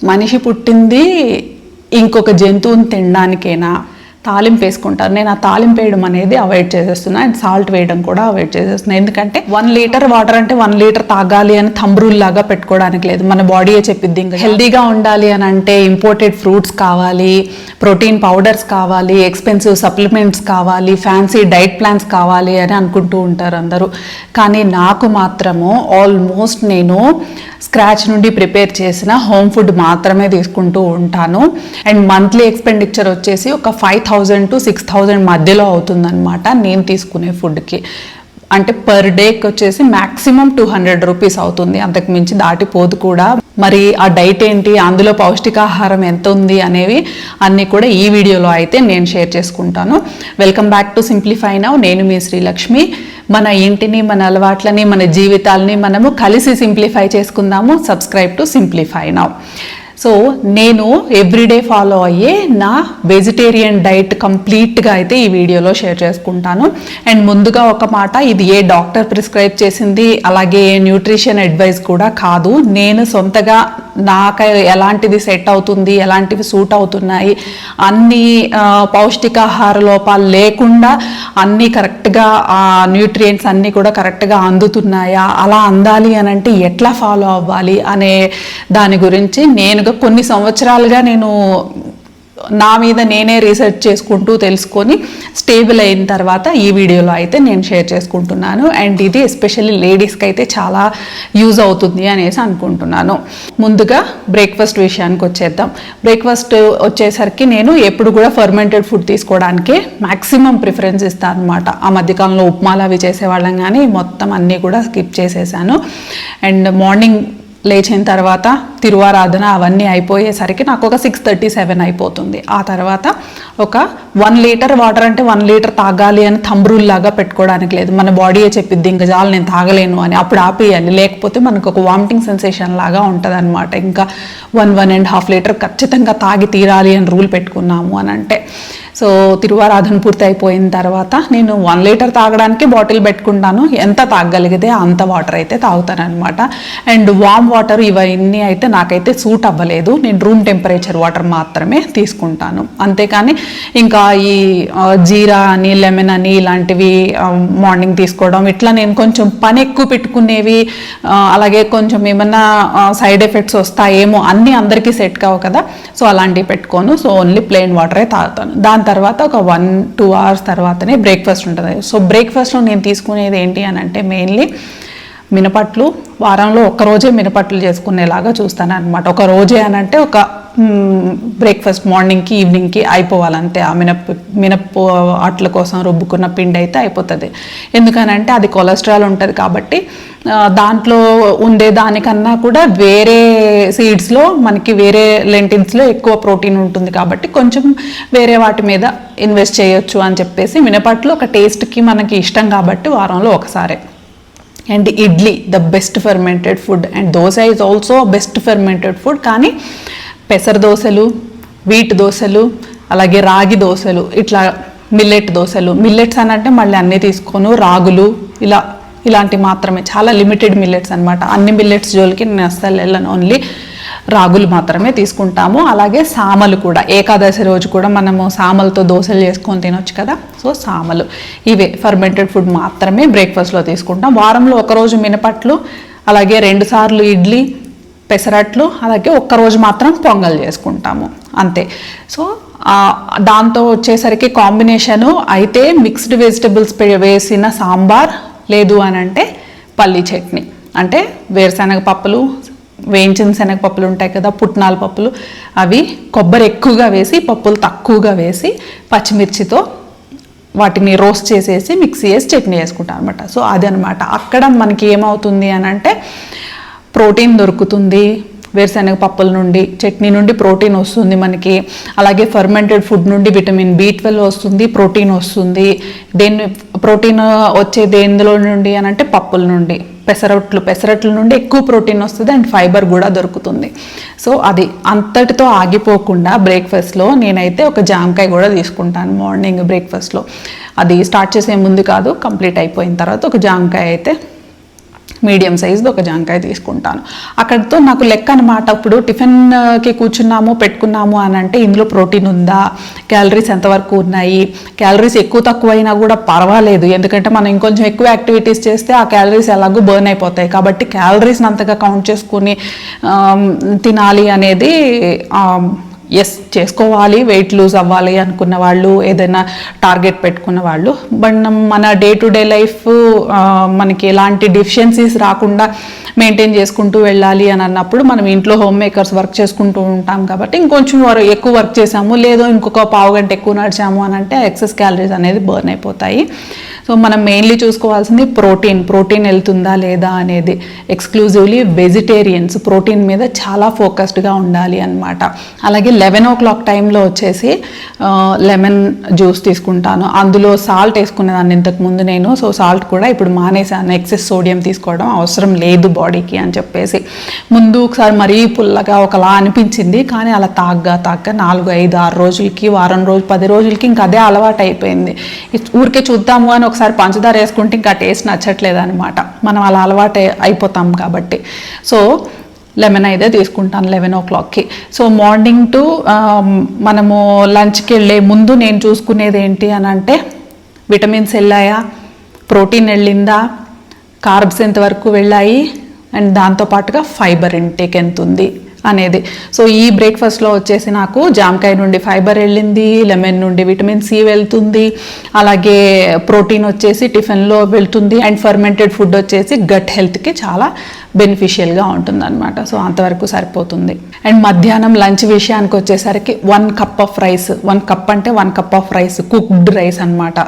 మనిషి పుట్టింది ఇంకొక జంతువుని తినడానికేనా? తాలింపు వేసుకుంటారు. నేను ఆ తాలింపు వేయడం అనేది అవాయిడ్ చేసేస్తున్నా అండ్ సాల్ట్ వేయడం కూడా అవాయిడ్ చేసేస్తున్నా. ఎందుకంటే 1 లీటర్ వాటర్ అంటే 1 లీటర్ తాగాలి అని థంబ్ రూల్ లాగా పెట్టుకోవడానికి లేదు. మన బాడీయే చెప్పిద్ది. ఇంకా హెల్దీగా ఉండాలి అని అంటే ఇంపోర్టెడ్ ఫ్రూట్స్ కావాలి, ప్రోటీన్ పౌడర్స్ కావాలి, ఎక్స్పెన్సివ్ సప్లిమెంట్స్ కావాలి, ఫ్యాన్సీ డైట్ ప్లాన్స్ కావాలి అని అనుకుంటూ ఉంటారు అందరూ. కానీ నాకు మాత్రము ఆల్మోస్ట్ నేను స్క్రాచ్ నుండి ప్రిపేర్ చేసిన హోమ్ ఫుడ్ మాత్రమే తీసుకుంటూ ఉంటాను. అండ్ మంత్లీ ఎక్స్పెండిచర్ వచ్చేసి ఒక 5,000 to 6,000 మధ్యలో అవుతుందన్నమాట నేను తీసుకునే ఫుడ్కి. అంటే పర్ డేకి వచ్చేసి మ్యాక్సిమం 200 రూపీస్ అవుతుంది, అంతకు మించి దాటిపోదు కూడా. మరి ఆ డైట్ ఏంటి, అందులో పౌష్టికాహారం ఎంత ఉంది అనేవి అన్నీ కూడా ఈ వీడియోలో అయితే నేను షేర్ చేసుకుంటాను. Welcome back to simplify now. నేను మీ శ్రీలక్ష్మి. మన ఇంటిని, మన అలవాట్లని, మన జీవితాలని మనము కలిసి సింప్లిఫై చేసుకుందాము. Subscribe to simplify now. So నేను ఎవ్రీడే ఫాలో అయ్యే నా వెజిటేరియన్ డైట్ కంప్లీట్గా అయితే ఈ వీడియోలో షేర్ చేసుకుంటాను. అండ్ ముందుగా ఒక మాట, ఇది ఏ డాక్టర్ ప్రిస్క్రైబ్ చేసింది, అలాగే న్యూట్రిషన్ అడ్వైస్ కూడా కాదు. నేను సొంతగా నాకు ఎలాంటిది సెట్ అవుతుంది, ఎలాంటివి సూట్ అవుతున్నాయి, అన్ని పౌష్టికాహార లోపాలు లేకుండా అన్నీ కరెక్ట్గా న్యూట్రియంట్స్ అన్నీ కూడా కరెక్ట్గా అందుతున్నాయా, అలా అందాలి అని అంటే ఎట్లా ఫాలో అవ్వాలి అనే దాని గురించి నేనుగా కొన్ని సంవత్సరాలుగా నేను నా మీద నేనే రీసెర్చ్ చేసుకుంటూ తెలుసుకొని స్టేబుల్ అయిన తర్వాత ఈ వీడియోలో అయితే నేను షేర్ చేసుకుంటున్నాను. అండ్ ఇది ఎస్పెషల్లీ లేడీస్కి అయితే చాలా యూజ్ అవుతుంది అనేసి అనుకుంటున్నాను. ముందుగా బ్రేక్ఫాస్ట్ విషయానికి వచ్చేద్దాం. బ్రేక్ఫాస్ట్ వచ్చేసరికి నేను ఎప్పుడు కూడా ఫర్మెంటెడ్ ఫుడ్ తీసుకోవడానికే మ్యాక్సిమం ప్రిఫరెన్స్ ఇస్తాను అనమాట. ఆ మధ్యకాలంలో ఉప్మాలు అవి చేసేవాళ్ళం, కానీ మొత్తం అన్నీ కూడా స్కిప్ చేసేసాను. అండ్ మార్నింగ్ లేచిన తర్వాత తిరువారాధన అవన్నీ అయిపోయేసరికి నాకు ఒక 6:37 అయిపోతుంది. ఆ తర్వాత ఒక 1 లీటర్ వాటర్ అంటే 1 లీటర్ తాగాలి అని థంబ్ రూల్ లాగా పెట్టుకోవడానికి లేదు. మన బాడీయే చెప్పిద్ది ఇంకా చాలు నేను తాగలేను అని, అప్పుడు ఆపేయాలి. లేకపోతే మనకు ఒక వామిటింగ్ సెన్సేషన్ లాగా ఉంటుంది అనమాట. ఇంకా 1.5 లీటర్ ఖచ్చితంగా తాగి తీరాలి అని రూల్ పెట్టుకున్నాము అని అంటే. సో తిరువారాధన పూర్తి అయిపోయిన తర్వాత నేను 1 లీటర్ తాగడానికి బాటిల్ పెట్టుకుంటాను. ఎంత తాగగలిగితే అంత వాటర్ అయితే తాగుతాను అనమాట. అండ్ వామ్ వాటర్ ఇవన్నీ అయితే నాకైతే సూట్ అవ్వలేదు. నేను రూమ్ టెంపరేచర్ వాటర్ మాత్రమే తీసుకుంటాను. అంతేకాని ఇంకా ఈ జీరా అని, లెమన్ అని ఇలాంటివి మార్నింగ్ తీసుకోవడం, ఇట్లా నేను కొంచెం పని ఎక్కువ పెట్టుకునేవి, అలాగే కొంచెం ఏమన్నా సైడ్ ఎఫెక్ట్స్ వస్తాయేమో అన్నీ అందరికీ సెట్ కావు కదా, సో అలాంటివి పెట్టుకోను. సో ఓన్లీ ప్లెయిన్ వాటరే తాగుతాను. దాని తర్వాత ఒక 1-2 hours తర్వాతనే బ్రేక్ఫాస్ట్ ఉంటుంది. సో బ్రేక్ఫాస్ట్లో నేను తీసుకునేది ఏంటి అని అంటే మెయిన్లీ మినపట్లు. వారంలో ఒక్కరోజే మినపట్లు చేసుకునేలాగా చూస్తాను అనమాట. ఒక రోజే అని అంటే ఒక బ్రేక్ఫాస్ట్ మార్నింగ్కి ఈవినింగ్కి అయిపోవాలంతే. ఆ మినప్పు అట్ల కోసం రుబ్బుకున్న పిండి అయితే అయిపోతుంది. ఎందుకనంటే అది కొలెస్ట్రాల్ ఉంటుంది కాబట్టి దాంట్లో ఉండే దానికన్నా కూడా వేరే సీడ్స్లో మనకి వేరే లెంటిల్స్లో ఎక్కువ ప్రోటీన్ ఉంటుంది కాబట్టి కొంచెం వేరే వాటి మీద ఇన్వెస్ట్ చేయొచ్చు అని చెప్పేసి మినపట్లు ఒక టేస్ట్కి మనకి ఇష్టం కాబట్టి వారంలో ఒకసారి. And idli the best fermented food, and dosa is also best fermented food. కానీ పెసర దోశలు, వీట్ దోశలు, అలాగే రాగి దోశలు, ఇట్లా మిల్లెట్ దోశలు, మిల్లెట్స్ అని అంటే మళ్ళీ అన్నీ తీసుకోను, రాగులు ఇలాంటివి మాత్రమే, చాలా లిమిటెడ్ మిల్లెట్స్ అనమాట. అన్ని మిల్లెట్స్ జోలికి నేను అస్సలు వెళ్ళను, ఓన్లీ రాగులు మాత్రమే తీసుకుంటాము. అలాగే సామలు కూడా, ఏకాదశి రోజు కూడా మనము సామలతో దోశలు చేసుకొని తినొచ్చు కదా, సో సామలు, ఇవే ఫర్మెంటెడ్ ఫుడ్ మాత్రమే బ్రేక్ఫాస్ట్లో తీసుకుంటాం. వారంలో ఒకరోజు మినపట్లు, అలాగే 2 సార్లు ఇడ్లీ, పెసరట్లు, అలాగే ఒక్కరోజు మాత్రం పొంగల్ చేసుకుంటాము అంతే. సో దాంతో వచ్చేసరికి కాంబినేషను అయితే మిక్స్డ్ వెజిటబుల్స్ వేసిన సాంబార్, లేదు అని అంటే పల్లీ చట్నీ. అంటే వేరుశనగ పప్పులు, వేయించిన శనగపప్పులు ఉంటాయి కదా, పుట్నాల పప్పులు, అవి కొబ్బరి ఎక్కువగా వేసి పప్పులు తక్కువగా వేసి పచ్చిమిర్చితో వాటిని రోస్ట్ చేసేసి మిక్సీ వేసి చట్నీ వేసుకుంటాం అనమాట. సో అదనమాట. అక్కడ మనకి ఏమవుతుంది అని అంటే ప్రోటీన్ దొరుకుతుంది. వేరుశనగ పప్పుల నుండి, చట్నీ నుండి ప్రోటీన్ వస్తుంది మనకి. అలాగే ఫర్మెంటెడ్ ఫుడ్ నుండి విటమిన్ B12 వస్తుంది, ప్రోటీన్ వస్తుంది. ప్రోటీన్ వచ్చేది ఎందులో నుండి అని అంటే పప్పుల నుండి, పెసరట్ల నుండి ఎక్కువ ప్రోటీన్ వస్తుంది అండ్ ఫైబర్ కూడా దొరుకుతుంది. సో అది అంతటితో ఆగిపోకుండా బ్రేక్ఫాస్ట్లో నేనైతే ఒక జామకాయ కూడా తీసుకుంటాను మార్నింగ్ బ్రేక్ఫాస్ట్లో. అది స్టార్ట్ చేసే ముందు కాదు, కంప్లీట్ అయిపోయిన తర్వాత ఒక జామకాయ అయితే మీడియం సైజ్ది ఒక జాంకాయ తీసుకుంటాను. అక్కడితో నాకు లెక్క అనమాట. ఇప్పుడు టిఫిన్కి కూర్చున్నాము పెట్టుకున్నాము అని అంటే ఇందులో ప్రోటీన్ ఉందా, క్యాలరీస్ ఎంతవరకు ఉన్నాయి, క్యాలరీస్ ఎక్కువ తక్కువ అయినా కూడా పర్వాలేదు, ఎందుకంటే మనం ఇంకొంచెం ఎక్కువ యాక్టివిటీస్ చేస్తే ఆ క్యాలరీస్ ఎలాగో బర్న్ అయిపోతాయి. కాబట్టి క్యాలరీస్ని అంతగా కౌంట్ చేసుకుని తినాలి అనేది ఎస్ చేసుకోవాలి. వెయిట్ లూజ్ అవ్వాలి అనుకున్న వాళ్ళు, ఏదైనా టార్గెట్ పెట్టుకున్న వాళ్ళు. బట్ మన డే టు డే లైఫ్ మనకి ఎలాంటి డెఫిషియన్సీస్ రాకుండా మెయింటైన్ చేసుకుంటూ వెళ్ళాలి అని అన్నప్పుడు మనం ఇంట్లో హోమ్ మేకర్స్ వర్క్ చేసుకుంటూ ఉంటాం కాబట్టి ఇంకొంచెం ఎక్కువ వర్క్ చేసాము, లేదో ఇంకొక పావు గంట ఎక్కువ నడిచాము అని అంటే ఎక్సెస్ క్యాలరీస్ అనేది బర్న్ అయిపోతాయి. సో మనం మెయిన్లీ చూసుకోవాల్సింది ప్రోటీన్ వెళ్తుందా లేదా అనేది. ఎక్స్క్లూజివ్లీ వెజిటేరియన్స్ ప్రోటీన్ మీద చాలా ఫోకస్డ్గా ఉండాలి అన్నమాట. అలాగే 11 o'clock టైంలో వచ్చేసి లెమన్ జ్యూస్ తీసుకుంటాను. అందులో సాల్ట్ వేసుకునేదాన్ని ఇంతకుముందు నేను. సో సాల్ట్ కూడా ఇప్పుడు మానేసాను, ఎక్సెస్ సోడియం తీసుకోవడం అవసరం లేదు బాడీకి అని చెప్పేసి. ముందు ఒకసారి మరీ పుల్లగా ఒకలా అనిపించింది, కానీ అలా తాగ్గా 4, 5, 6 రోజులకి, వారం రోజు, 10 రోజులకి ఇంకా అదే అలవాటు అయిపోయింది. ఊరికే చూద్దాము అని ఒకసారి పంచదార వేసుకుంటే ఇంకా టేస్ట్ నచ్చట్లేదు అనమాట. మనం అలా అలవాటు అయిపోతాం కాబట్టి. సో లెమన్ అయితే తీసుకుంటాను 11 o'clockకి. సో మార్నింగ్ టు మనము లంచ్కి వెళ్ళే ముందు నేను చూసుకునేది ఏంటి అని అంటే, విటమిన్స్ వెళ్ళాయా, ప్రోటీన్ వెళ్ళిందా, కార్బ్స్ ఎంతవరకు వెళ్ళాయి, అండ్ దాంతోపాటుగా ఫైబర్ ఇంటేక్ ఎంత ఉంది అనేది. సో ఈ బ్రేక్ఫాస్ట్లో వచ్చేసి నాకు జామకాయ నుండి ఫైబర్ వెళ్ళింది, లెమన్ నుండి విటమిన్ సి వెళ్తుంది, అలాగే ప్రోటీన్ వచ్చేసి టిఫిన్లో వెళ్తుంది, అండ్ ఫర్మెంటెడ్ ఫుడ్ వచ్చేసి గట్ హెల్త్కి చాలా బెనిఫిషియల్గా ఉంటుంది అనమాట. సో అంతవరకు సరిపోతుంది. అండ్ మధ్యాహ్నం లంచ్ విషయానికి వచ్చేసరికి 1 cup ఆఫ్ రైస్, 1 cup అంటే 1 cup of rice, cooked rice అనమాట.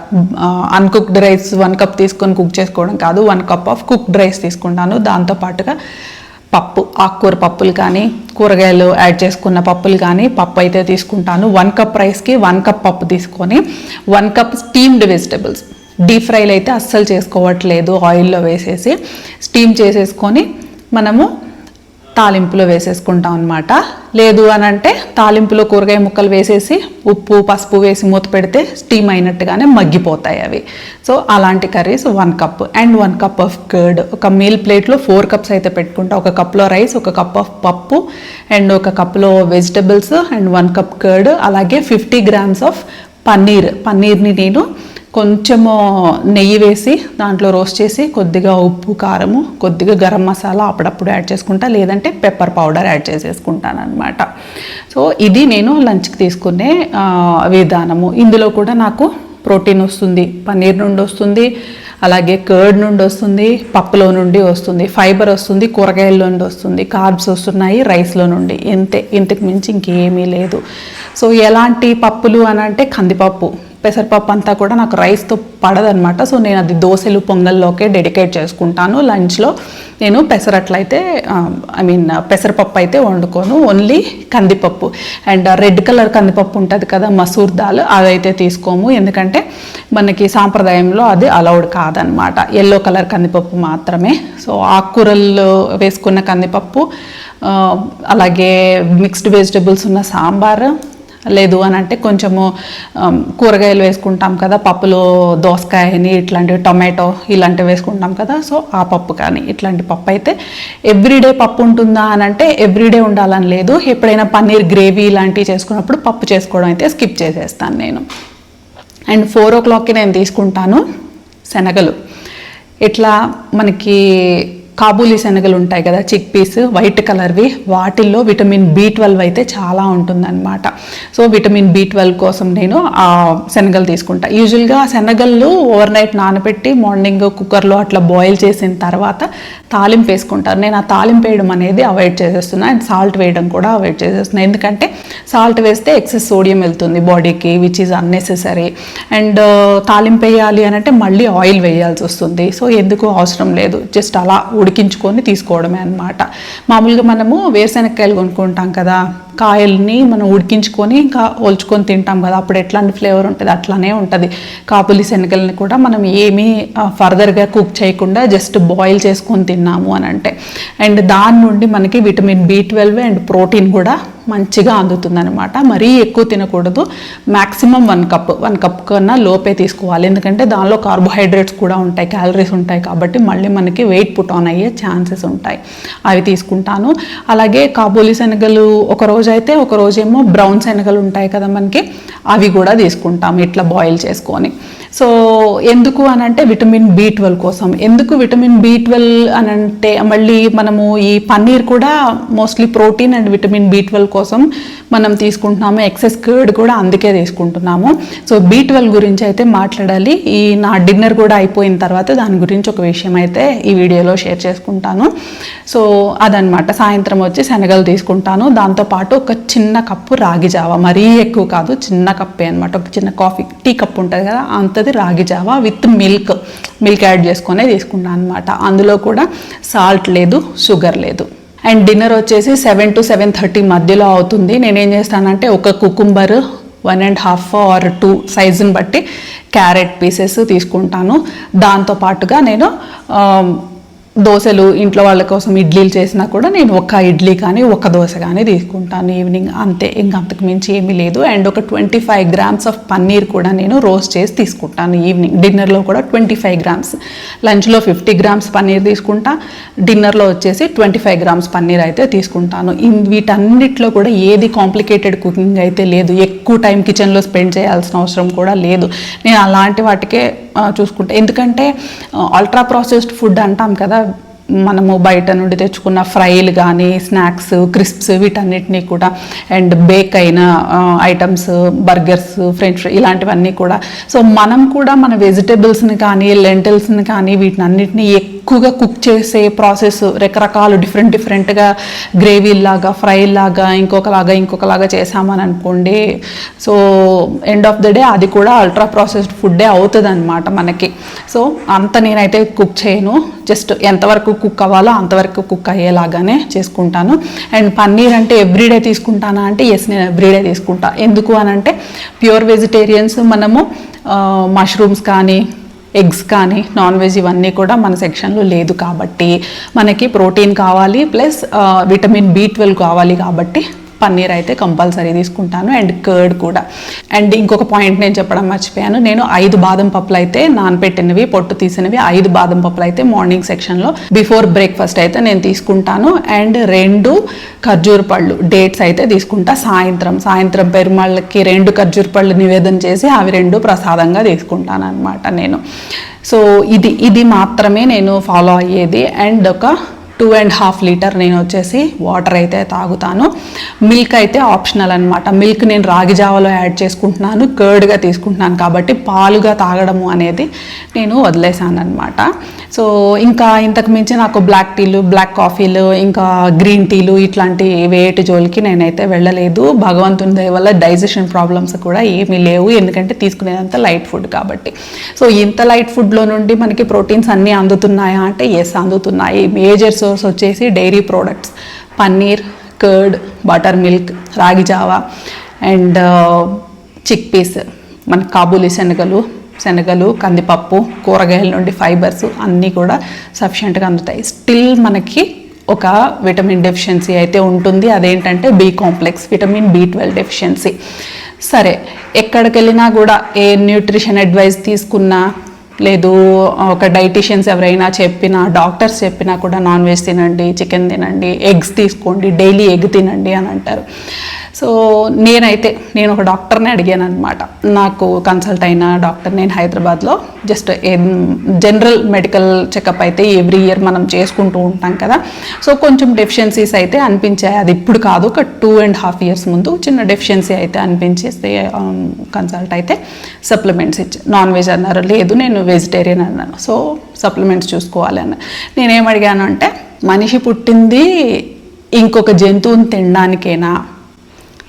అన్కుక్డ్ రైస్ 1 cup తీసుకొని కుక్ చేసుకోవడం కాదు, 1 cup ఆఫ్ కుక్డ్ రైస్ తీసుకుంటాను. దాంతోపాటుగా పప్పు, ఆకుకూర పప్పులు కానీ, కూరగాయలు యాడ్ చేసుకున్న పప్పులు కానీ, పప్పు అయితే తీసుకుంటాను. 1 cup రైస్కి 1 cup పప్పు తీసుకొని 1 cup స్టీమ్డ్ వెజిటబుల్స్. డీప్ ఫ్రైలు అయితే అస్సలు చేసుకోవట్లేదు, ఆయిల్లో వేసేసి స్టీమ్ చేసేసుకొని మనము తాలింపులో వేసేసుకుంటాం అనమాట. లేదు అని అంటే తాలింపులో కూరగాయ ముక్కలు వేసేసి ఉప్పు పసుపు వేసి మూత పెడితే స్టీమ్ అయినట్టుగానే మగ్గిపోతాయి అవి. సో అలాంటి curries 1 cup and 1 cup of curd. ఒక మీల్ ప్లేట్లో 4 cups అయితే పెట్టుకుంటా. 1 cupలో రైస్, 1 cup ఆఫ్ పప్పు, అండ్ 1 cupలో వెజిటబుల్స్, అండ్ 1 cup కర్డ్. అలాగే 50 grams ఆఫ్ పన్నీర్ని నేను కొంచెము నెయ్యి వేసి దాంట్లో రోస్ట్ చేసి కొద్దిగా ఉప్పు, కారము, కొద్దిగా గరం మసాలా అప్పుడప్పుడు యాడ్ చేసుకుంటా, లేదంటే పెప్పర్ పౌడర్ యాడ్ చేసేసుకుంటాను అనమాట. సో ఇది నేను లంచ్కి తీసుకునే విధానము. ఇందులో కూడా నాకు ప్రోటీన్ వస్తుంది, పన్నీర్ నుండి వస్తుంది, అలాగే కర్డ్ నుండి వస్తుంది, పప్పులో నుండి వస్తుంది, ఫైబర్ వస్తుంది, కూరగాయల నుండి వస్తుంది, కార్బ్స్ వస్తున్నాయి రైస్లో నుండి. ఇంతకు మించి ఇంకేమీ లేదు. సో ఎలాంటి పప్పులు అని అంటే కందిపప్పు, పెసరపప్పు అంతా కూడా నాకు రైస్తో పడదనమాట. సో నేను అది దోశలు, పొంగల్లోకే డెడికేట్ చేసుకుంటాను. లంచ్లో నేను పెసరపప్పు అయితే వండుకోను, ఓన్లీ కందిపప్పు. అండ్ రెడ్ కలర్ కందిపప్పు ఉంటుంది కదా, మసూర్ దాల్, అదైతే తీసుకోము, ఎందుకంటే మనకి సాంప్రదాయంలో అది అలౌడ్ కాదనమాట. ఎల్లో కలర్ కందిపప్పు మాత్రమే. సో ఆకుకూరలు వేసుకున్న కందిపప్పు, అలాగే మిక్స్డ్ వెజిటబుల్స్ ఉన్న సాంబార్, లేదు అని అంటే కొంచెము కూరగాయలు వేసుకుంటాం కదా పప్పులో, దోసకాయని ఇట్లాంటివి, టొమాటో ఇలాంటివి వేసుకుంటాం కదా. సో ఆ పప్పు కానీ ఇట్లాంటి పప్పు అయితే. ఎవ్రీడే పప్పు ఉంటుందా అని అంటే ఎవ్రీడే ఉండాలని లేదు. ఎప్పుడైనా పన్నీర్ గ్రేవీ ఇలాంటివి చేసుకున్నప్పుడు పప్పు చేసుకోవడం అయితే స్కిప్ చేసేస్తాను నేను. అండ్ 4 o'clockకి నేను తీసుకుంటాను శనగలు. ఇట్లా మనకి కాబూలీ శనగలు ఉంటాయి కదా, చిక్ పీస్, వైట్ కలర్వి, వాటిల్లో విటమిన్ B12 అయితే చాలా ఉంటుందన్నమాట. సో విటమిన్ B12 కోసం నేను ఆ శనగలు తీసుకుంటా. యూజువల్గా శనగలు ఓవర్ నైట్ నానబెట్టి మార్నింగ్ కుక్కర్లో అట్లా బాయిల్ చేసిన తర్వాత తాలింపు వేసుకుంటాను. నేను ఆ తాలింపు వేయడం అనేది అవాయిడ్ చేసేస్తున్నాను, అండ్ సాల్ట్ వేయడం కూడా అవాయిడ్ చేసేస్తున్నాను. ఎందుకంటే సాల్ట్ వేస్తే ఎక్సెస్ సోడియం వెళ్తుంది బాడీకి, విచ్ ఈజ్ అన్నెసెసరీ. అండ్ తాలింపు వేయాలి అని అంటే మళ్ళీ ఆయిల్ వేయాల్సి వస్తుంది. సో ఎందుకు అవసరం లేదు, జస్ట్ అలా ఉడికించుకొని తీసుకోవడమే అనమాట. మామూలుగా మనము వేరుశెనగకాయలు కొనుక్కుంటాం కదా, కాయల్ని మనం ఉడికించుకొని ఇంకా ఒల్చుకొని తింటాం కదా, అప్పుడు ఎట్లాంటి ఫ్లేవర్ ఉంటుంది అట్లానే ఉంటుంది. కాబూలీ శనగల్ని కూడా మనం ఏమీ ఫర్దర్గా కుక్ చేయకుండా జస్ట్ బాయిల్ చేసుకొని తిన్నాము అని అంటే. అండ్ దాని నుండి మనకి విటమిన్ B12 అండ్ ప్రోటీన్ కూడా మంచిగా అందుతుంది అనమాట. మరీ ఎక్కువ తినకూడదు, మ్యాక్సిమం 1 కప్ కన్నా లోపే తీసుకోవాలి. ఎందుకంటే దానిలో కార్బోహైడ్రేట్స్ కూడా ఉంటాయి, క్యాలరీస్ ఉంటాయి, కాబట్టి మళ్ళీ మనకి వెయిట్ పుట్ ఆన్ అయ్యే ఛాన్సెస్ ఉంటాయి. అవి తీసుకుంటాను. అలాగే కాబూలి శనగలు ఒక రోజు అయితే, ఒక రోజేమో బ్రౌన్ శనగలు ఉంటాయి కదా మనకి, అవి కూడా తీసుకుంటాము ఇట్లా బాయిల్ చేసుకొని. సో ఎందుకు అనంటే విటమిన్ B12 కోసం. ఎందుకు విటమిన్ B12 అనంటే మళ్ళీ మనము ఈ పన్నీర్ కూడా mostly protein and vitamin B12 కోసం మనం తీసుకుంటున్నాము. ఎక్సెస్ కర్డ్ కూడా అందుకే తీసుకుంటున్నాము. సో B12 గురించి అయితే మాట్లాడాలి. ఈ నా డిన్నర్ కూడా అయిపోయిన తర్వాత దాని గురించి ఒక విషయం అయితే ఈ వీడియోలో షేర్ చేసుకుంటాను. సో అదనమాట. సాయంత్రం వచ్చి శనగలు తీసుకుంటాను. దాంతోపాటు ఒక చిన్న కప్పు రాగి జావా, మరీ ఎక్కువ కాదు, చిన్న కప్పే అనమాట. ఒక చిన్న కాఫీ టీ కప్ ఉంటుంది కదా, అంతది రాగి జావా విత్ మిల్క్ యాడ్ చేసుకునే తీసుకుంటాను అనమాట. అందులో కూడా సాల్ట్ లేదు, షుగర్ లేదు. అండ్ డిన్నర్ వచ్చేసి 7 to 7:30 మధ్యలో అవుతుంది. నేనేం చేస్తానంటే ఒక కుకుంబర్ 1.5 or 2 సైజుని బట్టి క్యారెట్ పీసెస్ తీసుకుంటాను. దాంతోపాటుగా నేను దోశలు ఇంట్లో వాళ్ళ కోసం ఇడ్లీలు చేసినా కూడా నేను ఒక ఇడ్లీ కానీ ఒక దోశ కానీ తీసుకుంటాను ఈవినింగ్, అంతే. ఇంకా అంతకు మించి ఏమీ లేదు. అండ్ ఒక 25 grams ఆఫ్ పన్నీర్ కూడా నేను రోస్ట్ చేసి తీసుకుంటాను ఈవినింగ్. డిన్నర్లో కూడా 25 grams, లంచ్లో 50 grams పన్నీర్ తీసుకుంటా, డిన్నర్లో వచ్చేసి 25 grams పన్నీర్ అయితే తీసుకుంటాను. వీటన్నిటిలో కూడా ఏది కాంప్లికేటెడ్ కుకింగ్ అయితే లేదు, ఎక్కువ టైం కిచెన్లో స్పెండ్ చేయాల్సిన అవసరం కూడా లేదు. నేను అలాంటి వాటికే చూసుకుంటా. ఎందుకంటే అల్ట్రా ప్రాసెస్డ్ ఫుడ్ అంటాం కదా, మనము బయట నుండి తెచ్చుకున్న ఫ్రైలు కానీ, స్నాక్స్, క్రిస్ప్స్, వీటన్నిటినీ కూడా, అండ్ బేక్ అయిన ఐటమ్స్, బర్గర్స్, ఫ్రెంచ్ ఫ్రై, ఇలాంటివన్నీ కూడా. సో మనం కూడా మన వెజిటేబుల్స్ని కానీ, లెంటిల్స్ని కానీ, వీటినన్నిటిని ఎక్కువగా కుక్ చేసే ప్రాసెస్ రకరకాలు డిఫరెంట్గా గ్రేవీలాగా, ఫ్రైలాగా, ఇంకొకలాగా చేసామని అనుకోండి. So end of the day అది కూడా అల్ట్రా ప్రాసెస్డ్ ఫుడ్డే అవుతుంది అనమాట మనకి. సో అంత నేనైతే కుక్ చేయను, జస్ట్ ఎంతవరకు కుక్ అవ్వాలో అంతవరకు కుక్ అయ్యేలాగానే చేసుకుంటాను. అండ్ పన్నీర్ అంటే ఎవ్రీడే తీసుకుంటానా అంటే ఎస్, నేను ఎవ్రీడే తీసుకుంటా. ఎందుకు అనంటే ప్యూర్ వెజిటేరియన్స్ మనము మష్రూమ్స్ కానీ, ఎగ్స్ కానీ, నాన్ వెజ్ ఇవన్నీ కూడా మన సెక్షన్లో లేదు కాబట్టి మనకి ప్రోటీన్ కావాలి, ప్లస్ విటమిన్ B12 కావాలి కాబట్టి పన్నీర్ అయితే కంపల్సరీ తీసుకుంటాను. అండ్ కర్డ్ కూడా. అండ్ ఇంకొక పాయింట్ నేను చెప్పడం మర్చిపోయాను, నేను 5 బాదం పప్పులు అయితే నానపెట్టినవి, పొట్టు తీసినవి 5 బాదం పప్పులు అయితే మార్నింగ్ సెక్షన్లో బిఫోర్ బ్రేక్ఫాస్ట్ అయితే నేను తీసుకుంటాను. అండ్ 2 ఖర్జూర పళ్ళు, డేట్స్ అయితే తీసుకుంటా. సాయంత్రం పెరుమాళ్ళకి 2 ఖర్జూర పళ్ళు నివేదన చేసి అవి 2 ప్రసాదంగా తీసుకుంటాను అనమాట నేను. సో ఇది మాత్రమే నేను ఫాలో అయ్యేది. అండ్ ఒక 2.5 లీటర్ నేను వచ్చేసి వాటర్ అయితే తాగుతాను. మిల్క్ అయితే ఆప్షనల్ అనమాట. మిల్క్ నేను రాగి జావలో యాడ్ చేసుకుంటున్నాను, కర్డ్గా తీసుకుంటున్నాను కాబట్టి పాలుగా తాగడము అనేది నేను వదిలేసాను అనమాట. సో ఇంకా ఇంతకు మించి నాకు బ్లాక్ టీలు, బ్లాక్ కాఫీలు, ఇంకా గ్రీన్ టీలు ఇట్లాంటి వేటి జోలికి నేనైతే వెళ్ళలేదు. భగవంతుని దయ వల్ల డైజెషన్ ప్రాబ్లమ్స్ కూడా ఏమీ లేవు, ఎందుకంటే తీసుకునేదంతా లైట్ ఫుడ్ కాబట్టి. సో ఇంత లైట్ ఫుడ్లో నుండి మనకి ప్రోటీన్స్ అన్నీ అందుతున్నాయా అంటే ఎస్, అందుతున్నాయి. మేజర్ సోర్స్ వచ్చేసి dairy products, paneer, curd, buttermilk, ragi జావా అండ్ చిక్ పీస్, మన కాబూలి శనగలు, కందిపప్పు, కూరగాయల నుండి ఫైబర్స్ అన్నీ కూడా సఫిషియెంట్గా అందుతాయి. స్టిల్ మనకి ఒక విటమిన్ డెఫిషియన్సీ అయితే ఉంటుంది, అదేంటంటే B complex, vitamin B12 deficiency. సరే, ఎక్కడికి వెళ్ళినా కూడా ఏ న్యూట్రిషన్ అడ్వైస్ తీసుకున్నా, లేదు ఒక డైటీషియన్స్ ఎవరైనా చెప్పినా, డాక్టర్స్ చెప్పినా కూడా నాన్ వెజ్ తినండి, చికెన్ తినండి, ఎగ్స్ తీసుకోండి, డైలీ ఎగ్ తినండి అని అంటారు. సో నేను ఒక డాక్టర్ని అడిగాను అనమాట. నాకు కన్సల్ట్ అయిన డాక్టర్, నేను హైదరాబాద్లో జస్ట్ జనరల్ మెడికల్ చెకప్ అయితే ఎవ్రీ ఇయర్ మనం చేసుకుంటూ ఉంటాం కదా. సో కొంచెం డెఫిషియన్సీస్ అయితే అనిపించాయి. అది ఇప్పుడు కాదు, ఒక 2.5 years ముందు చిన్న డెఫిషియన్సీ అయితే అనిపించేస్తే కన్సల్ట్ అయితే సప్లిమెంట్స్ ఇచ్చి, నాన్ వెజ్ అన్నారు, లేదు నేను వెజిటేరియన్ అన్నాను. సో సప్లిమెంట్స్ చూసుకోవాలి అన్న. నేనేం అడిగాను అంటే, మనిషి పుట్టింది ఇంకొక జంతువుని తినడానికేనా?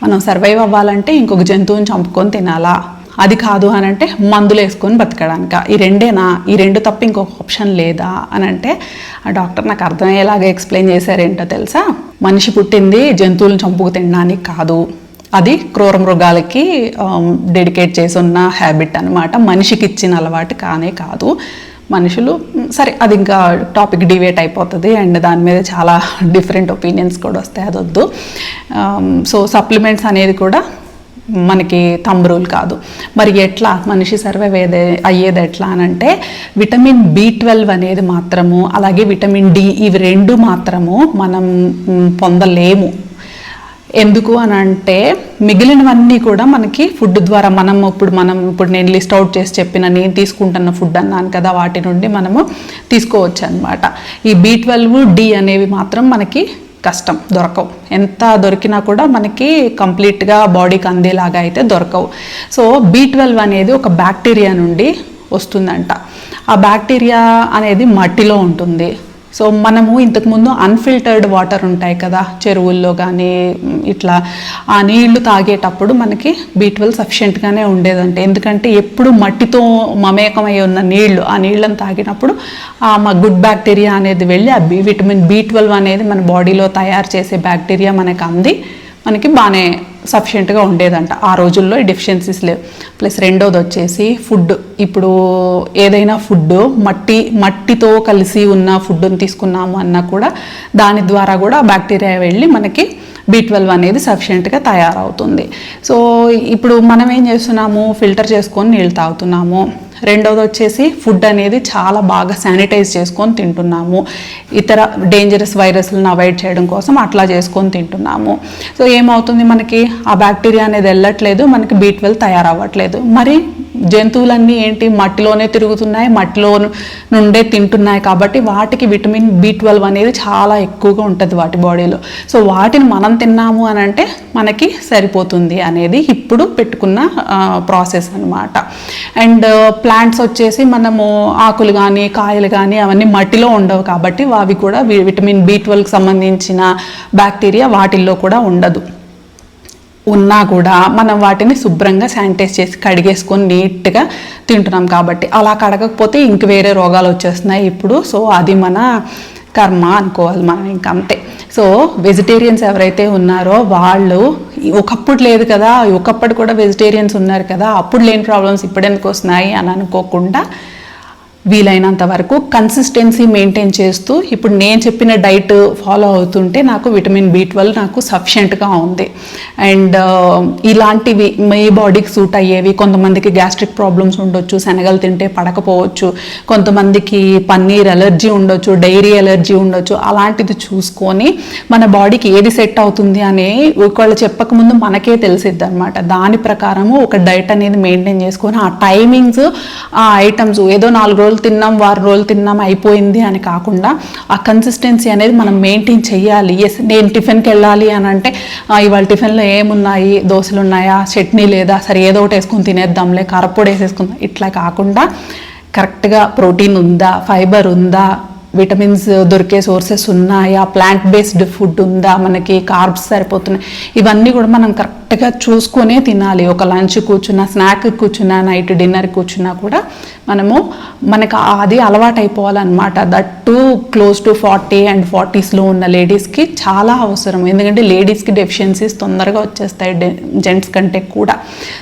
మనం సర్వైవ్ అవ్వాలంటే ఇంకొక జంతువుని చంపుకొని తినాలా? అది కాదు అని అంటే మందులు వేసుకొని బతకడానిక? ఈ రెండేనా? ఈ రెండు తప్ప ఇంకొక ఆప్షన్ లేదా అని అంటే ఆ డాక్టర్ నాకు అర్థమయ్యేలాగా ఎక్స్ప్లెయిన్ చేశారేంటో తెలుసా? మనిషి పుట్టింది జంతువులను చంపుకు తినడానికి కాదు, అది క్రూర మృగాలకి డెడికేట్ చేసి ఉన్న హ్యాబిట్ అనమాట. మనిషికి ఇచ్చిన అలవాటు కానే కాదు. మనుషులు సరే అది ఇంకా టాపిక్ డివేట్ అయిపోతుంది అండ్ దాని మీద చాలా డిఫరెంట్ ఒపీనియన్స్ కూడా వస్తాయి, అది వద్దు. సో సప్లిమెంట్స్ అనేది కూడా మనకి థంబ్ రూల్ కాదు. మరి ఎట్లా మనిషి సర్వైవ్ అయ్యేది ఎట్లా అని అంటే విటమిన్ B12 అనేది మాత్రము అలాగే విటమిన్ D ఇవి రెండు మాత్రము మనం పొందలేము. ఎందుకు అని అంటే మిగిలినవన్నీ కూడా మనకి ఫుడ్ ద్వారా మనం ఇప్పుడు నేను లిస్ట్ అవుట్ చేసి చెప్పిన నేను తీసుకుంటున్న ఫుడ్ అన్నాను కదా, వాటి నుండి మనము తీసుకోవచ్చు అనమాట. ఈ B12 D అనేవి మాత్రం మనకి కష్టం, దొరకవు. ఎంత దొరికినా కూడా మనకి కంప్లీట్గా బాడీకి అందేలాగా అయితే దొరకవు. సో B12 అనేది ఒక బ్యాక్టీరియా నుండి వస్తుందంట. ఆ బ్యాక్టీరియా అనేది మట్టిలో ఉంటుంది. సో మనము ఇంతకుముందు అన్ఫిల్టర్డ్ వాటర్ ఉంటాయి కదా చెరువుల్లో కానీ ఇట్లా, ఆ నీళ్లు తాగేటప్పుడు మనకి B12 సఫిషియెంట్గానే ఉండేదంటే, ఎందుకంటే ఎప్పుడు మట్టితో మమేకమై ఉన్న నీళ్లు, ఆ నీళ్ళని తాగినప్పుడు ఆ గుడ్ బ్యాక్టీరియా అనేది వెళ్ళి ఆ విటమిన్ B12 అనేది మన బాడీలో తయారు చేసే బ్యాక్టీరియా మనకి అంది మనకి బాగానే సఫిషియెంట్గా ఉండేదంట. ఆ రోజుల్లో డెఫిషియన్సీస్ లేవు. ప్లస్ రెండోది వచ్చేసి ఫుడ్. ఇప్పుడు ఏదైనా ఫుడ్ మట్టితో కలిసి ఉన్న ఫుడ్ని తీసుకున్నాము అన్నా కూడా దాని ద్వారా కూడా బ్యాక్టీరియా వెళ్ళి మనకి B12 అనేది సఫిషియెంట్గా తయారవుతుంది. సో ఇప్పుడు మనం ఏం చేస్తున్నాము, ఫిల్టర్ చేసుకొని నీళ్ళు తాగుతున్నాము. రెండోది వచ్చేసి ఫుడ్ అనేది చాలా బాగా శానిటైజ్ చేసుకొని తింటున్నాము. ఇతర డేంజరస్ వైరస్లను అవాయిడ్ చేయడం కోసం అట్లా చేసుకొని తింటున్నాము. సో ఏమవుతుంది, మనకి ఆ బ్యాక్టీరియా అనేది వెళ్ళట్లేదు, మనకి B12 తయారవ్వట్లేదు. మరి జంతువులన్నీ ఏంటి, మట్టిలోనే తిరుగుతున్నాయి, మట్టిలో నుండే తింటున్నాయి కాబట్టి వాటికి విటమిన్ B12 అనేది చాలా ఎక్కువగా ఉంటుంది వాటి బాడీలో. సో వాటిని మనం తిన్నాము అని అంటే మనకి సరిపోతుంది అనేది ఇప్పుడు పెట్టుకున్న ప్రాసెస్ అనమాట. అండ్ ప్లాంట్స్ వచ్చేసి మనము ఆకులు కానీ కాయలు కానీ అవన్నీ మట్టిలో ఉండవు కాబట్టి అవి కూడా విటమిన్ B12కి సంబంధించిన బ్యాక్టీరియా వాటిల్లో కూడా ఉండదు. ఉన్నా కూడా మనం వాటిని శుభ్రంగా శానిటైజ్ చేసి కడిగేసుకొని నీట్గా తింటున్నాం కాబట్టి, అలా కడగకపోతే ఇంక వేరే రోగాలు వచ్చేస్తున్నాయి ఇప్పుడు. సో అది మన కర్మ అనుకోవాలి మనం, ఇంక అంతే. సో వెజిటేరియన్స్ ఎవరైతే ఉన్నారో వాళ్ళు ఒకప్పుడు లేదు కదా, ఒకప్పుడు కూడా వెజిటేరియన్స్ ఉన్నారు కదా, అప్పుడు లేని ప్రాబ్లమ్స్ ఇప్పుడు ఎందుకు వస్తున్నాయి అని అనుకోకుండా వీలైనంత వరకు కన్సిస్టెన్సీ మెయింటైన్ చేస్తూ ఇప్పుడు నేను చెప్పిన డైట్ ఫాలో అవుతుంటే నాకు విటమిన్ B12 నాకు సఫిషియెంట్గా ఉంది. అండ్ ఇలాంటివి మీ బాడీకి సూట్ అయ్యేవి, కొంతమందికి గ్యాస్ట్రిక్ ప్రాబ్లమ్స్ ఉండొచ్చు, శనగలు తింటే పడకపోవచ్చు, కొంతమందికి పన్నీర్ ఎలర్జీ ఉండొచ్చు, డైరీ ఎలర్జీ ఉండొచ్చు. అలాంటిది చూసుకొని మన బాడీకి ఏది సెట్ అవుతుంది అని ఒకళ్ళు చెప్పకముందు మనకే తెలిసిద్ది అనమాట. దాని ప్రకారము ఒక డైట్ అనేది మెయింటైన్ చేసుకొని ఆ టైమింగ్స్, ఆ ఐటమ్స్ ఏదో 4 రోజులు తిన్నాం, 6 రోజులు తిన్నాం అయిపోయింది అని కాకుండా ఆ కన్సిస్టెన్సీ అనేది మనం మెయింటైన్ చేయాలి. ఎస్, నేను టిఫిన్కి వెళ్ళాలి అని అంటే ఇవాళ టిఫిన్లో ఏమున్నాయి, దోశలు ఉన్నాయా, చట్నీ లేదా, సరే ఏదో ఒకటి వేసుకొని తినేద్దాంలే, కారపొడి వేసేసుకుందాం, ఇట్లా కాకుండా కరెక్ట్గా ప్రోటీన్ ఉందా, ఫైబర్ ఉందా, విటమిన్స్ దొరికే సోర్సెస్ ఉన్నాయా, ప్లాంట్ బేస్డ్ ఫుడ్ ఉందా, మనకి కార్బ్స్ సరిపోతున్నాయి, ఇవన్నీ కూడా మనం కరెక్ట్గా చూసుకొనే తినాలి. ఒక లంచ్ కూర్చున్నా, స్నాక్ కూర్చున్నా, నైట్ డిన్నర్ కూర్చున్నా కూడా మనకు అది అలవాటు అయిపోవాలన్నమాట. That too close to 40 and 40sలో ఉన్న లేడీస్కి చాలా అవసరం. ఎందుకంటే లేడీస్కి డెఫిషియన్సీస్ తొందరగా వచ్చేస్తాయి జెంట్స్ కంటే కూడా.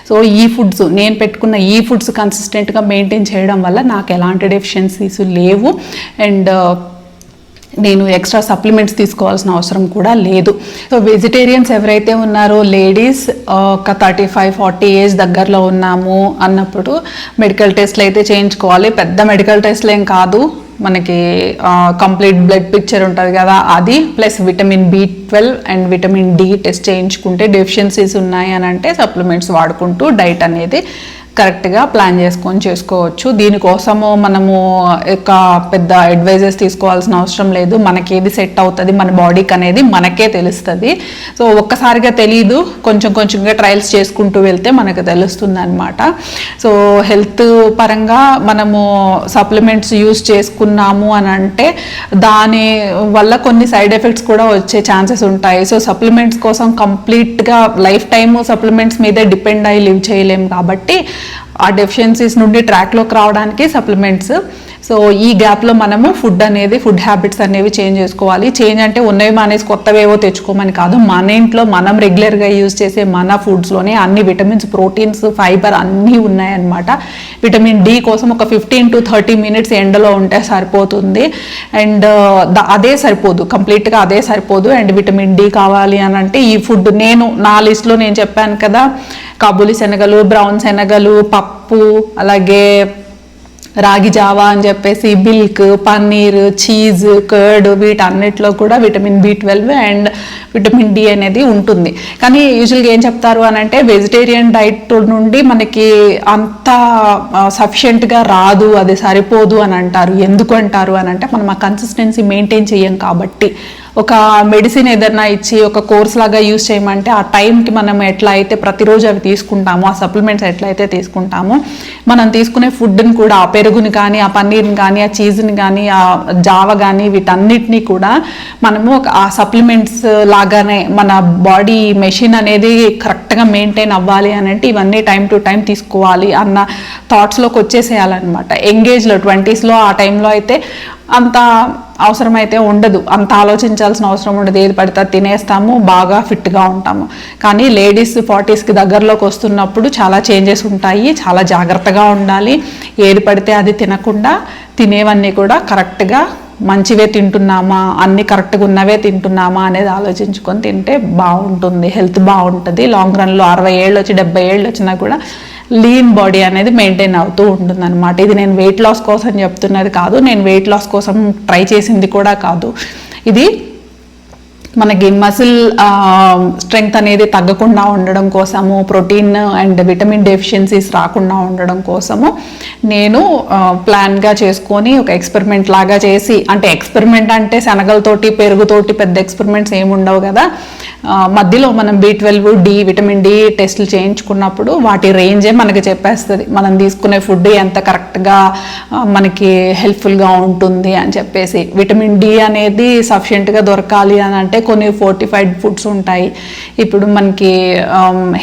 సో ఈ ఫుడ్స్ నేను పెట్టుకున్న ఈ ఫుడ్స్ కన్సిస్టెంట్గా మెయింటైన్ చేయడం వల్ల నాకు ఎలాంటి డెఫిషియన్సీస్ లేవు. అండ్ నేను ఎక్స్ట్రా సప్లిమెంట్స్ తీసుకోవాల్సిన అవసరం కూడా లేదు. సో వెజిటేరియన్స్ ఎవరైతే ఉన్నారో లేడీస్ ఒక 35-40 ఏజ్ దగ్గరలో ఉన్నాము అన్నప్పుడు మెడికల్ టెస్ట్లు అయితే చేయించుకోవాలి. పెద్ద మెడికల్ టెస్ట్లు ఏం కాదు, మనకి కంప్లీట్ బ్లడ్ పిక్చర్ ఉంటుంది కదా అది, plus vitamin B12 and vitamin D test చేయించుకుంటే డెఫిషియన్సీస్ ఉన్నాయి అని అంటే సప్లిమెంట్స్ వాడుకుంటూ డైట్ అనేది కరెక్ట్గా ప్లాన్ చేసుకొని చేసుకోవచ్చు. దీనికోసము మనము ఒక పెద్ద అడ్వైజెస్ తీసుకోవాల్సిన అవసరం లేదు. మనకి ఏది సెట్ అవుతుంది మన బాడీకి అనేది మనకే తెలుస్తుంది. సో ఒక్కసారిగా తెలీదు, కొంచెం కొంచెంగా ట్రయల్స్ చేసుకుంటూ వెళ్తే మనకు తెలుస్తుంది అనమాట. సో హెల్త్ పరంగా మనము సప్లిమెంట్స్ యూస్ చేసుకున్నాము అని అంటే దాని వల్ల కొన్ని సైడ్ ఎఫెక్ట్స్ కూడా వచ్చే ఛాన్సెస్ ఉంటాయి. సో సప్లిమెంట్స్ కోసం కంప్లీట్గా లైఫ్ టైమ్ సప్లిమెంట్స్ మీదే డిపెండ్ అయ్యి లివ్ చేయలేము కాబట్టి ఆ డెఫిషియన్సీస్ నుండి ట్రాక్లోకి రావడానికి సప్లిమెంట్స్ సో ఈ గ్యాప్లో మనము ఫుడ్ హ్యాబిట్స్ అనేవి చేంజ్ చేసుకోవాలి. చేంజ్ అంటే ఉన్నవి మానేసి కొత్తవేవో తెచ్చుకోమని కాదు, మన ఇంట్లో మనం రెగ్యులర్గా యూజ్ చేసే మన ఫుడ్స్లోనే అన్ని విటమిన్స్, ప్రోటీన్స్, ఫైబర్ అన్నీ ఉన్నాయన్నమాట. విటమిన్ డి కోసం ఒక 15 to 30 minutes ఎండలో ఉంటే సరిపోతుంది. అండ్ అదే సరిపోదు, కంప్లీట్గా అదే సరిపోదు. అండ్ విటమిన్ డి కావాలి అని అంటే ఈ ఫుడ్ నా లిస్ట్లో నేను చెప్పాను కదా, కాబూలి శనగలు, బ్రౌన్ శనగలు, పప్పు, అలాగే రాగి జావా అని చెప్పేసి, మిల్క్, పన్నీర్, చీజ్, కర్డ్, వీటన్నిటిలో కూడా vitamin B12 and vitamin D అనేది ఉంటుంది. కానీ యూజువల్గా ఏం చెప్తారు అని అంటే వెజిటేరియన్ డైట్ నుండి మనకి అంత సఫిషియెంట్గా రాదు, అది సరిపోదు అని అంటారు. ఎందుకు అంటారు అని అంటే మనం ఆ కన్సిస్టెన్సీ మెయింటైన్ చేయం కాబట్టి. ఒక మెడిసిన్ ఏదైనా ఇచ్చి ఒక కోర్స్ లాగా యూజ్ చేయమంటే ఆ టైంకి మనం ఎట్లా అయితే ప్రతిరోజు అవి తీసుకుంటామో, ఆ సప్లిమెంట్స్ ఎట్లయితే తీసుకుంటామో, మనం తీసుకునే ఫుడ్ని కూడా, ఆ పెరుగుని కానీ, ఆ పన్నీర్ని కానీ, ఆ చీజ్ని కానీ, ఆ జావ కానీ, వీటన్నిటినీ కూడా మనము ఆ సప్లిమెంట్స్ లాగానే మన బాడీ మెషిన్ అనేది కరెక్ట్గా మెయింటైన్ అవ్వాలి అని అంటే ఇవన్నీ టైం టు టైం తీసుకోవాలి అన్న థాట్స్లోకి వచ్చేసేయాలన్నమాట. ఎంగేజ్లో 20sలో ఆ టైంలో అయితే అంత అవసరమైతే ఉండదు, అంత ఆలోచించాల్సిన అవసరం ఉండదు, ఏది పడితే తినేస్తాము, బాగా ఫిట్గా ఉంటాము. కానీ లేడీస్ 40sకి దగ్గరలోకి వస్తున్నప్పుడు చాలా చేంజెస్ ఉంటాయి, చాలా జాగ్రత్తగా ఉండాలి. ఏది పడితే అది తినకుండా తినేవన్నీ కూడా కరెక్ట్గా మంచివే తింటున్నామా, అన్ని కరెక్ట్గా ఉన్నవే తింటున్నామా అనేది ఆలోచించుకొని తింటే బాగుంటుంది, హెల్త్ బాగుంటుంది. లాంగ్ రన్లో 60 ఏళ్ళు వచ్చి 70 ఏళ్ళు వచ్చినా కూడా లీన్ బాడీ అనేది మెయింటైన్ అవుతూ ఉంటుంది అనమాట. ఇది నేను వెయిట్ లాస్ కోసం చెప్తున్నది కాదు, నేను వెయిట్ లాస్ కోసం ట్రై చేసింది కూడా కాదు. ఇది మనకి మసిల్ స్ట్రెంగ్త్ అనేది తగ్గకుండా ఉండడం కోసము, ప్రోటీన్ అండ్ విటమిన్ డెఫిషియన్సీస్ రాకుండా ఉండడం కోసము నేను ప్లాన్గా చేసుకొని ఒక ఎక్స్పెరిమెంట్ లాగా చేసి, అంటే ఎక్స్పెరిమెంట్ అంటే శనగలతోటి పెరుగుతోటి పెద్ద ఎక్స్పెరిమెంట్స్ ఏమి ఉండవు కదా, మధ్యలో మనం B12, డి, విటమిన్ డి టెస్టులు చేయించుకున్నప్పుడు వాటి రేంజే మనకి చెప్పేస్తుంది, మనం తీసుకునే ఫుడ్ ఎంత కరెక్ట్గా మనకి హెల్ప్ఫుల్గా ఉంటుంది అని చెప్పేసి. విటమిన్ డి అనేది సఫిషియెంట్గా దొరకాలి అని అంటే కొన్ని ఫోర్టిఫైడ్ ఫుడ్స్ ఉంటాయి. ఇప్పుడు మనకి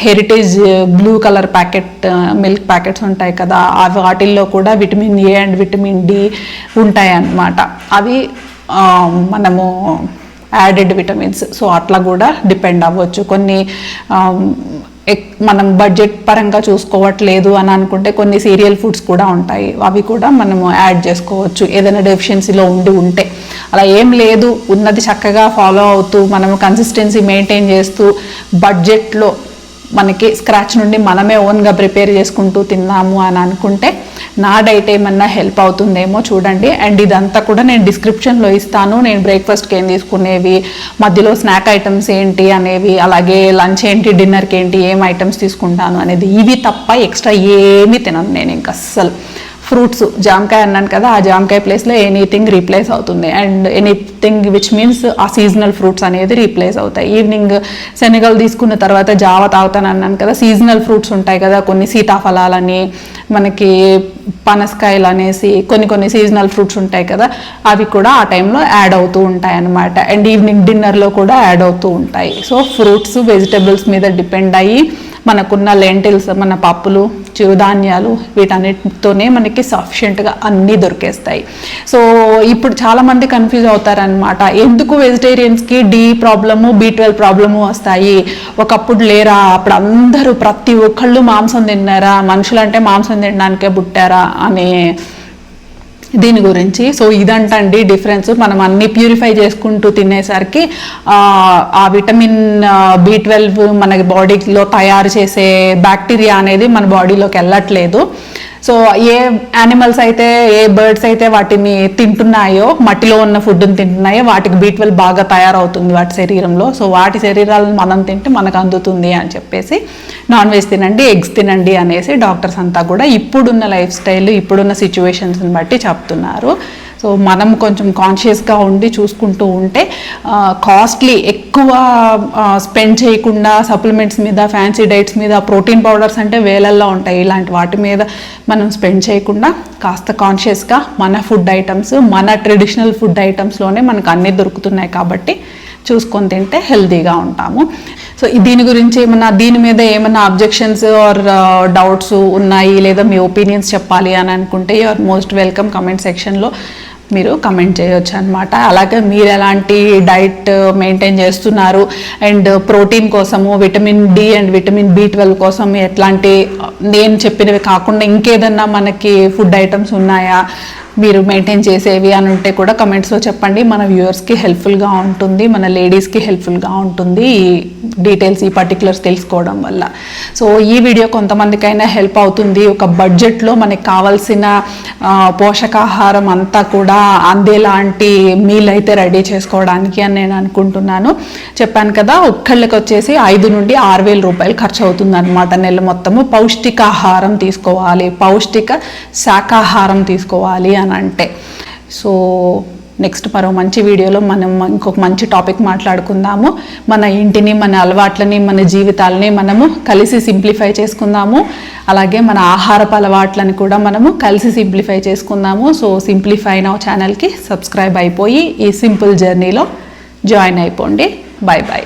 Heritage blue colour packet milk packets ఉంటాయి కదా, వాటిల్లో కూడా vitamin A and vitamin D ఉంటాయి అన్నమాట. అవి మనము యాడెడ్ విటమిన్స్, సో అట్లా కూడా డిపెండ్ అవ్వచ్చు. కొన్ని మనం బడ్జెట్ పరంగా చూసుకోవట్లేదు అని అనుకుంటే కొన్ని సీరియల్ ఫుడ్స్ కూడా ఉంటాయి, అవి కూడా మనము యాడ్ చేసుకోవచ్చు ఏదైనా డెఫిషియన్సీలో ఉంటే. అలా ఏం లేదు, ఉన్నది చక్కగా ఫాలో అవుతూ మనము కన్సిస్టెన్సీ మెయింటైన్ చేస్తూ బడ్జెట్లో మనకి స్క్రాచ్ నుండి మనమే ఓన్గా ప్రిపేర్ చేసుకుంటూ తిన్నాము అని అనుకుంటే నా డైట్ ఏమన్నా హెల్ప్ అవుతుందేమో చూడండి. అండ్ ఇదంతా కూడా నేను డిస్క్రిప్షన్లో ఇస్తాను. నేను బ్రేక్ఫాస్ట్కి ఏం తీసుకునేవి, మధ్యలో స్నాక్ ఐటమ్స్ ఏంటి అనేవి, అలాగే లంచ్ ఏంటి, డిన్నర్కి ఏంటి, ఏం ఐటమ్స్ తీసుకుంటాను అనేది, ఇవి తప్ప ఎక్స్ట్రా ఏమీ తినను నేను ఇంకా అస్సలు. ఫ్రూట్స్, జామకాయ అన్నాను కదా, ఆ జామకాయ ప్లేస్లో ఎనీథింగ్ రీప్లేస్ అవుతుంది. అండ్ ఎనీథింగ్ విచ్ మీన్స్ ఆ సీజనల్ ఫ్రూట్స్ అనేది రీప్లేస్ అవుతాయి. ఈవినింగ్ శనగలు తీసుకున్న తర్వాత జావ తాగుతాను అన్నాను కదా, సీజనల్ ఫ్రూట్స్ ఉంటాయి కదా, కొన్ని సీతాఫలాలని, మనకి పనసకాయలు అనేసి కొన్ని సీజనల్ ఫ్రూట్స్ ఉంటాయి కదా, అవి కూడా ఆ టైంలో యాడ్ అవుతూ ఉంటాయి అన్నమాట. అండ్ ఈవినింగ్ డిన్నర్లో కూడా యాడ్ అవుతూ ఉంటాయి. సో ఫ్రూట్స్, వెజిటబుల్స్ మీద డిపెండ్ అయ్యి మనకున్న లెంటిల్స్, మన పప్పులు, చిరుధాన్యాలు, వీటన్నిటితోనే మనకి సఫిషియెంట్గా అన్నీ దొరికేస్తాయి. సో ఇప్పుడు చాలామంది కన్ఫ్యూజ్ అవుతారనమాట, ఎందుకు వెజిటేరియన్స్కి డి ప్రాబ్లము, B12 ప్రాబ్లము వస్తాయి, ఒకప్పుడు లేరా, అప్పుడు అందరూ ప్రతి ఒక్కళ్ళు మాంసం తిన్నారా, మనుషులంటే మాంసం తినడానికే పుట్టారా అనే దీని గురించి. సో ఇదంటండి డిఫరెన్స్. మనం అన్ని ప్యూరిఫై చేసుకుంటూ తినేసరికి ఆ విటమిన్ B12 మన బాడీలో తయారు చేసే బ్యాక్టీరియా అనేది మన బాడీలోకి వెళ్ళట్లేదు. సో ఏ యానిమల్స్ అయితే, ఏ బర్డ్స్ అయితే వాటిని తింటున్నాయో, మట్టిలో ఉన్న ఫుడ్ని తింటున్నాయో, వాటికి B12 బాగా తయారవుతుంది వాటి శరీరంలో. సో వాటి శరీరాలను మనం తింటే మనకు అందుతుంది అని చెప్పేసి నాన్ వెజ్ తినండి, ఎగ్స్ తినండి అనేసి డాక్టర్స్ అంతా కూడా ఇప్పుడున్న లైఫ్ స్టైల్, ఇప్పుడున్న సిచ్యువేషన్స్ని బట్టి చెప్తున్నారు. సో మనం కొంచెం కాన్షియస్గా ఉండి చూసుకుంటూ ఉంటే కాస్ట్లీ ఎక్కువ స్పెండ్ చేయకుండా సప్లిమెంట్స్ మీద, ఫ్యాన్సీ డైట్స్ మీద, ప్రోటీన్ పౌడర్స్ అంటే వేలల్లో ఉంటాయి, ఇలాంటి వాటి మీద మనం స్పెండ్ చేయకుండా కాస్త కాన్షియస్గా మన ఫుడ్ ఐటమ్స్, మన ట్రెడిషనల్ ఫుడ్ ఐటమ్స్లోనే మనకు అన్నీ దొరుకుతున్నాయి కాబట్టి చూసుకొని తింటే హెల్తీగా ఉంటాము. సో దీని గురించి దీని మీద ఏమైనా అబ్జెక్షన్స్ ఆర్ డౌట్స్ ఉన్నాయి, లేదా మీ ఒపీనియన్స్ చెప్పాలి అని అనుకుంటే you are most welcome comment సెక్షన్లో మీరు కమెంట్ చేయొచ్చు అనమాట. అలాగే మీరు ఎలాంటి డైట్ మెయింటైన్ చేస్తున్నారు, అండ్ ప్రోటీన్ కోసము vitamin D and vitamin B12 కోసం ఎట్లాంటి నేను చెప్పినవి కాకుండా ఇంకేదన్నా మనకి ఫుడ్ ఐటమ్స్ ఉన్నాయా మీరు మెయింటైన్ చేసేవి అని ఉంటే కూడా కమెంట్స్లో చెప్పండి. మన వ్యూవర్స్కి హెల్ప్ఫుల్గా ఉంటుంది, మన లేడీస్కి హెల్ప్ఫుల్గా ఉంటుంది ఈ డీటెయిల్స్, ఈ పర్టికులర్స్ తెలుసుకోవడం వల్ల. సో ఈ వీడియో కొంతమందికైనా హెల్ప్ అవుతుంది. ఒక బడ్జెట్లో మనకి కావాల్సిన పోషకాహారం అంతా కూడా అందేలాంటి మీల్ అయితే రెడీ చేసుకోవడానికి అని నేను అనుకుంటున్నాను. చెప్పాను కదా, ఒక్కళ్ళకి వచ్చేసి 5,000 నుండి 6,000 రూపాయలు ఖర్చు అవుతుంది అనమాట నెల మొత్తము. పౌష్టికాహారం తీసుకోవాలి, పౌష్టిక శాకాహారం తీసుకోవాలి అని అంటే. సో నెక్స్ట్ మరో మంచి వీడియోలో మనం ఇంకొక మంచి టాపిక్ మాట్లాడుకుందాము. మన ఇంటిని, మన అలవాట్లని, మన జీవితాలని మనము కలిసి సింప్లిఫై చేసుకుందాము. అలాగే మన ఆహారపు అలవాట్లని కూడా మనము కలిసి సింప్లిఫై చేసుకుందాము. సో సింప్లిఫై నౌ ఛానల్కి సబ్స్క్రైబ్ అయిపోయి ఈ సింపుల్ జర్నీలో జాయిన్ అయిపోండి. Bye bye.